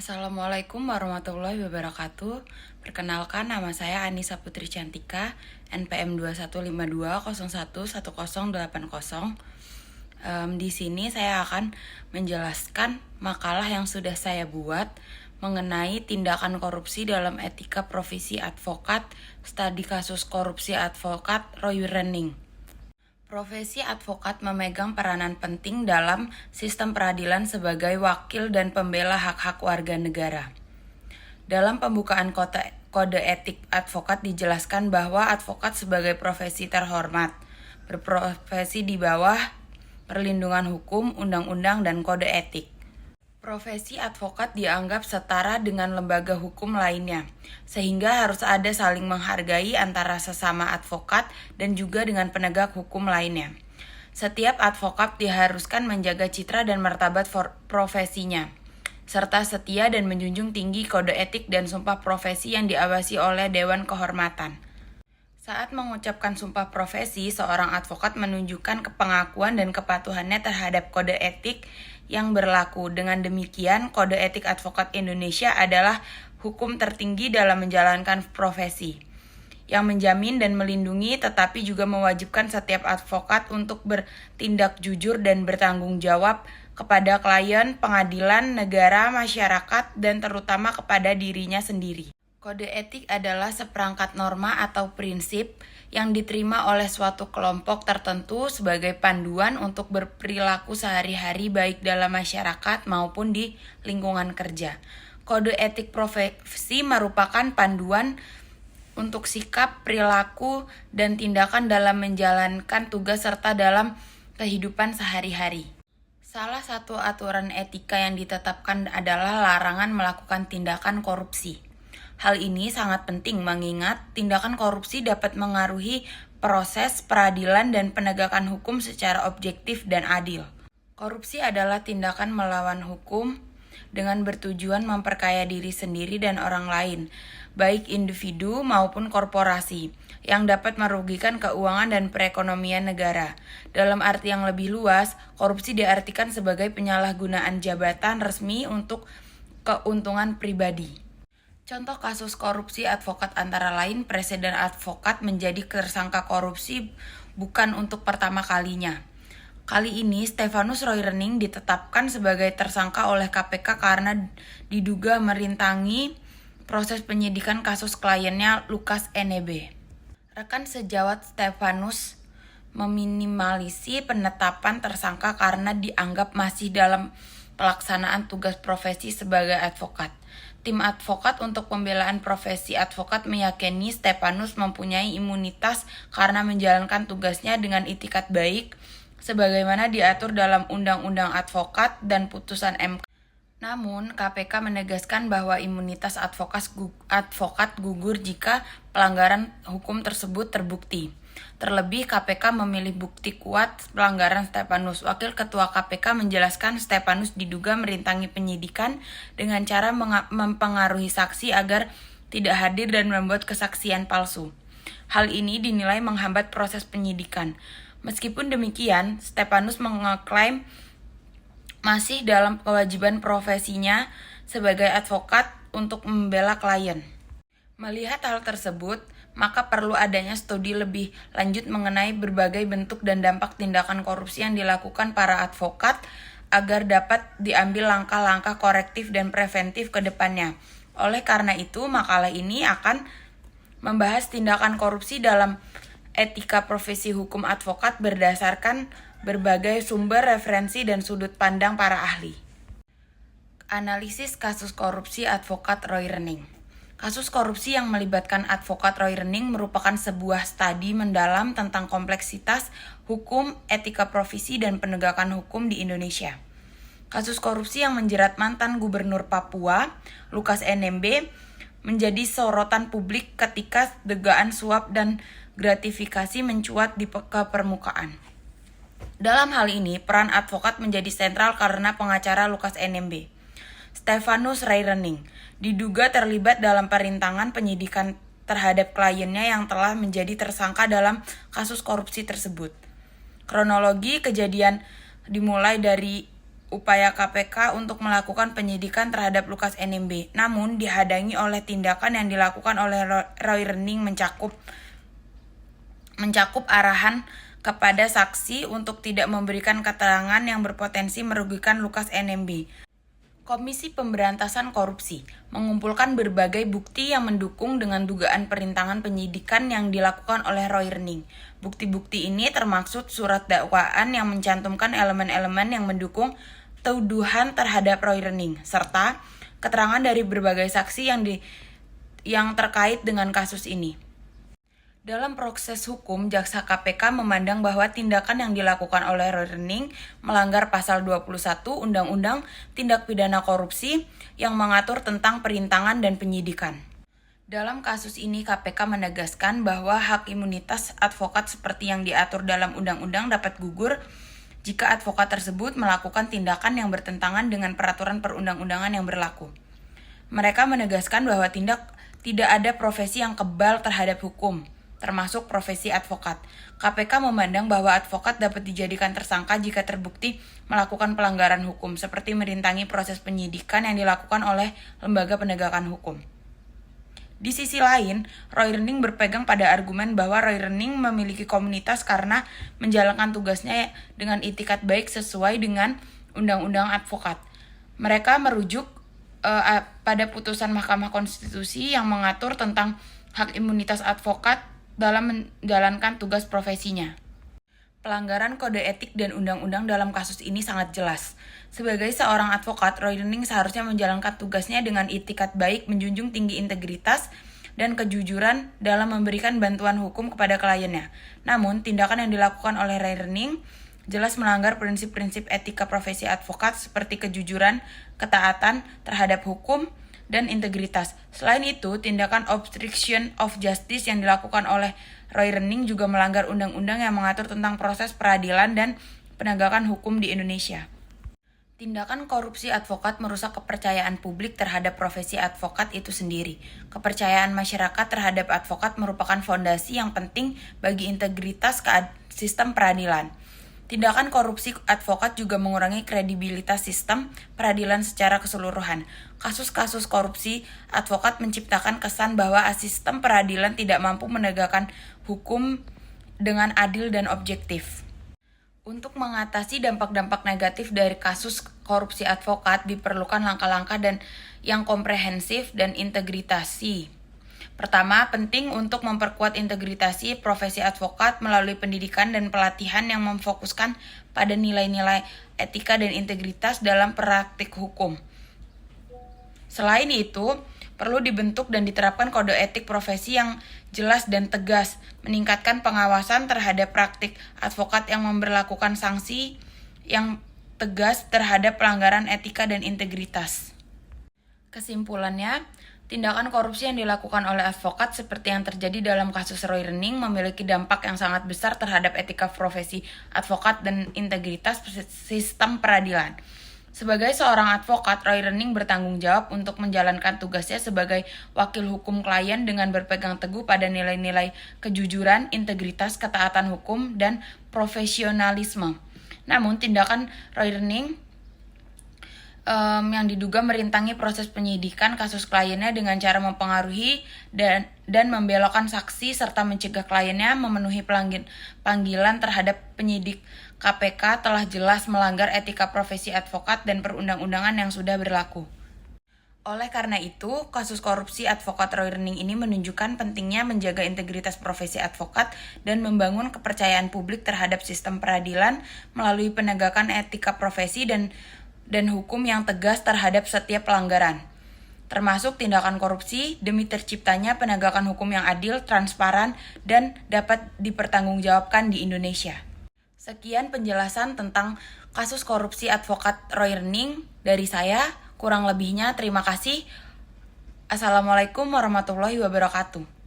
Assalamualaikum warahmatullahi wabarakatuh. Perkenalkan, nama saya Anissa Putri Cantika, NPM 2152011080. Di sini saya akan menjelaskan makalah yang sudah saya buat mengenai tindakan korupsi dalam etika profesi advokat, studi kasus korupsi advokat Roy Renning. Profesi advokat memegang peranan penting dalam sistem peradilan sebagai wakil dan pembela hak-hak warga negara. Dalam pembukaan kode etik advokat dijelaskan bahwa advokat sebagai profesi terhormat, berprofesi di bawah perlindungan hukum, undang-undang, dan kode etik. Profesi advokat dianggap setara dengan lembaga hukum lainnya, sehingga harus ada saling menghargai antara sesama advokat dan juga dengan penegak hukum lainnya. Setiap advokat diharuskan menjaga citra dan martabat profesinya, serta setia dan menjunjung tinggi kode etik dan sumpah profesi yang diawasi oleh Dewan Kehormatan. Saat mengucapkan sumpah profesi, seorang advokat menunjukkan pengakuan dan kepatuhannya terhadap kode etik yang berlaku. Dengan demikian, kode etik advokat Indonesia adalah hukum tertinggi dalam menjalankan profesi, yang menjamin dan melindungi tetapi juga mewajibkan setiap advokat untuk bertindak jujur dan bertanggung jawab kepada klien, pengadilan, negara, masyarakat, dan terutama kepada dirinya sendiri. Kode etik adalah seperangkat norma atau prinsip yang diterima oleh suatu kelompok tertentu sebagai panduan untuk berperilaku sehari-hari baik dalam masyarakat maupun di lingkungan kerja. Kode etik profesi merupakan panduan untuk sikap, perilaku, dan tindakan dalam menjalankan tugas serta dalam kehidupan sehari-hari. Salah satu aturan etika yang ditetapkan adalah larangan melakukan tindakan korupsi. Hal ini sangat penting mengingat tindakan korupsi dapat mengaruhi proses peradilan dan penegakan hukum secara objektif dan adil. Korupsi adalah tindakan melawan hukum dengan bertujuan memperkaya diri sendiri dan orang lain, baik individu maupun korporasi, yang dapat merugikan keuangan dan perekonomian negara. Dalam arti yang lebih luas, korupsi diartikan sebagai penyalahgunaan jabatan resmi untuk keuntungan pribadi. Contoh kasus korupsi advokat antara lain, Presiden advokat menjadi tersangka korupsi bukan untuk pertama kalinya. Kali ini, Stefanus Roy Renning ditetapkan sebagai tersangka oleh KPK karena diduga merintangi proses penyidikan kasus kliennya Lukas NMB. Rekan sejawat Stefanus meminimalisasi penetapan tersangka karena dianggap masih dalam pelaksanaan tugas profesi sebagai advokat. Tim advokat untuk pembelaan profesi advokat meyakini Stefanus mempunyai imunitas karena menjalankan tugasnya dengan itikat baik sebagaimana diatur dalam Undang-Undang Advokat dan putusan MK. Namun, KPK menegaskan bahwa imunitas advokat gugur jika pelanggaran hukum tersebut terbukti. Terlebih, KPK memilih bukti kuat pelanggaran Stefanus. Wakil Ketua KPK menjelaskan Stefanus diduga merintangi penyidikan dengan cara mempengaruhi saksi agar tidak hadir dan membuat kesaksian palsu. Hal ini dinilai menghambat proses penyidikan. Meskipun demikian, Stefanus mengklaim masih dalam kewajiban profesinya sebagai advokat untuk membela klien. Melihat hal tersebut, maka perlu adanya studi lebih lanjut mengenai berbagai bentuk dan dampak tindakan korupsi yang dilakukan para advokat agar dapat diambil langkah-langkah korektif dan preventif ke depannya. Oleh karena itu, makalah ini akan membahas tindakan korupsi dalam etika profesi hukum advokat berdasarkan berbagai sumber referensi dan sudut pandang para ahli. Analisis kasus korupsi advokat Roy Renning. Kasus korupsi yang melibatkan advokat Roy Renning merupakan sebuah studi mendalam tentang kompleksitas hukum, etika profesi, dan penegakan hukum di Indonesia. Kasus korupsi yang menjerat mantan Gubernur Papua, Lukas NMB, menjadi sorotan publik ketika dugaan suap dan gratifikasi mencuat ke permukaan. Dalam hal ini, peran advokat menjadi sentral karena pengacara Lukas NMB, Stefanus Roy Renning, diduga terlibat dalam perintangan penyidikan terhadap kliennya yang telah menjadi tersangka dalam kasus korupsi tersebut. Kronologi kejadian dimulai dari upaya KPK untuk melakukan penyidikan terhadap Lukas NMB. Namun dihadangi oleh tindakan yang dilakukan oleh Roy Rening mencakup arahan kepada saksi untuk tidak memberikan keterangan yang berpotensi merugikan Lukas NMB. Komisi Pemberantasan Korupsi mengumpulkan berbagai bukti yang mendukung dengan dugaan perintangan penyidikan yang dilakukan oleh Roy Rening. Bukti-bukti ini termaksud surat dakwaan yang mencantumkan elemen-elemen yang mendukung tuduhan terhadap Roy Rening, serta keterangan dari berbagai saksi yang terkait dengan kasus ini. Dalam proses hukum, jaksa KPK memandang bahwa tindakan yang dilakukan oleh Roy Rening melanggar pasal 21 Undang-Undang Tindak Pidana Korupsi yang mengatur tentang perintangan dan penyidikan. Dalam kasus ini, KPK menegaskan bahwa hak imunitas advokat seperti yang diatur dalam undang-undang dapat gugur jika advokat tersebut melakukan tindakan yang bertentangan dengan peraturan perundang-undangan yang berlaku. Mereka menegaskan bahwa tidak ada profesi yang kebal terhadap hukum, termasuk profesi advokat. KPK memandang bahwa advokat dapat dijadikan tersangka jika terbukti melakukan pelanggaran hukum, seperti merintangi proses penyidikan yang dilakukan oleh lembaga penegakan hukum. Di sisi lain, Roy Rening berpegang pada argumen bahwa Roy Rening memiliki komunitas karena menjalankan tugasnya dengan itikat baik sesuai dengan Undang-Undang Advokat. Mereka merujuk pada putusan Mahkamah Konstitusi yang mengatur tentang hak imunitas advokat dalam menjalankan tugas profesinya. Pelanggaran kode etik dan undang-undang dalam kasus ini sangat jelas. Sebagai seorang advokat, Roy Rening seharusnya menjalankan tugasnya dengan itikat baik, menjunjung tinggi integritas dan kejujuran dalam memberikan bantuan hukum kepada kliennya. Namun, tindakan yang dilakukan oleh Roy Rening jelas melanggar prinsip-prinsip etika profesi advokat seperti kejujuran, ketaatan terhadap hukum, dan integritas. Selain itu, tindakan obstruction of justice yang dilakukan oleh Roy Rening juga melanggar undang-undang yang mengatur tentang proses peradilan dan penegakan hukum di Indonesia. Tindakan korupsi advokat merusak kepercayaan publik terhadap profesi advokat itu sendiri. Kepercayaan masyarakat terhadap advokat merupakan fondasi yang penting bagi integritas sistem peradilan. Tindakan korupsi advokat juga mengurangi kredibilitas sistem peradilan secara keseluruhan. Kasus-kasus korupsi advokat menciptakan kesan bahwa sistem peradilan tidak mampu menegakkan hukum dengan adil dan objektif. Untuk mengatasi dampak-dampak negatif dari kasus korupsi advokat diperlukan langkah-langkah yang komprehensif dan integritasi. Pertama, penting untuk memperkuat integritasi profesi advokat melalui pendidikan dan pelatihan yang memfokuskan pada nilai-nilai etika dan integritas dalam praktik hukum. Selain itu, perlu dibentuk dan diterapkan kode etik profesi yang jelas dan tegas, meningkatkan pengawasan terhadap praktik advokat yang memberlakukan sanksi yang tegas terhadap pelanggaran etika dan integritas. Kesimpulannya, tindakan korupsi yang dilakukan oleh advokat seperti yang terjadi dalam kasus Roy Rening memiliki dampak yang sangat besar terhadap etika profesi advokat dan integritas sistem peradilan. Sebagai seorang advokat, Roy Rening bertanggung jawab untuk menjalankan tugasnya sebagai wakil hukum klien dengan berpegang teguh pada nilai-nilai kejujuran, integritas, ketaatan hukum, dan profesionalisme. Namun, tindakan Roy Rening yang diduga merintangi proses penyidikan kasus kliennya dengan cara mempengaruhi dan membelokkan saksi serta mencegah kliennya memenuhi panggilan terhadap penyidik KPK telah jelas melanggar etika profesi advokat dan perundang-undangan yang sudah berlaku. Oleh karena itu, kasus korupsi advokat Roy Rening ini menunjukkan pentingnya menjaga integritas profesi advokat dan membangun kepercayaan publik terhadap sistem peradilan melalui penegakan etika profesi dan hukum yang tegas terhadap setiap pelanggaran, termasuk tindakan korupsi demi terciptanya penegakan hukum yang adil, transparan, dan dapat dipertanggungjawabkan di Indonesia. Sekian penjelasan tentang kasus korupsi advokat Roy Rening dari saya. Kurang lebihnya terima kasih. Assalamualaikum warahmatullahi wabarakatuh.